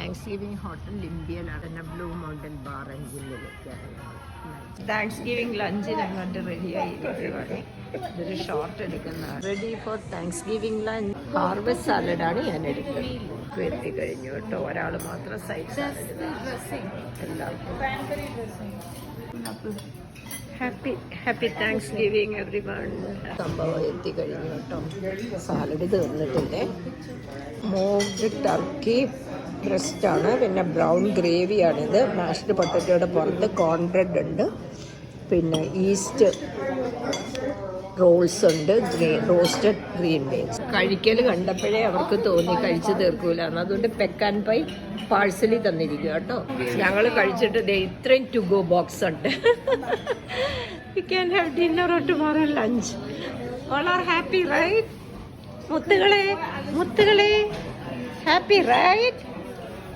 Thanks giving hotel ലിംബിയയിലാണ് Blue Mountain bar ജില്ലയിലേക്കാണ്. Thanksgiving ലഞ്ചിന് അങ്ങോട്ട് റെഡിയായി വരുവാണ്. ഇതൊരു ഷോർട്ട് എടുക്കുന്നതാണ്. Ready for Thanksgiving lunch. Harvest സാലഡാണ് ഞാൻ എടുക്കുന്നത്. എത്തി കഴിഞ്ഞു കേട്ടോ. ഒരാൾ മാത്രം സൈഡ് സാലഡ്. എല്ലാവർക്കും happy Thanksgiving everyone. സംഭവം എത്തിക്കഴിഞ്ഞു കേട്ടോ. സാലഡ് തീർന്നിട്ടില്ലേ. മോഗ്ഡ് ടർക്കി ബ്രസ്റ്റാണ്, പിന്നെ ബ്രൗൺ ഗ്രേവിയാണിത്. മാഷ്ഡ് പൊട്ടറ്റോയുടെ പുറത്ത് കോൺ ബ്രെഡ് ഉണ്ട്, പിന്നെ ഈസ്റ്റ് റോൾസ് ഉണ്ട്, റോസ്റ്റഡ് ഗ്രീൻ ബീൻസ്. കഴിക്കൽ കണ്ടപ്പോഴേ അവർക്ക് തോന്നി കഴിച്ചു തീർക്കൂലെന്ന്. അതുകൊണ്ട് പെക്കാൻ പൈ പാഴ്സലി തന്നിരിക്കുക കേട്ടോ. ഞങ്ങൾ കഴിച്ചിട്ട് ഇത്രയും ടു ഗോ ബോക്സ് ഉണ്ട്. We can have dinner or tomorrow lunch. All are happy right? മുത്തുകളെ ഹാപ്പി റൈറ്റ്?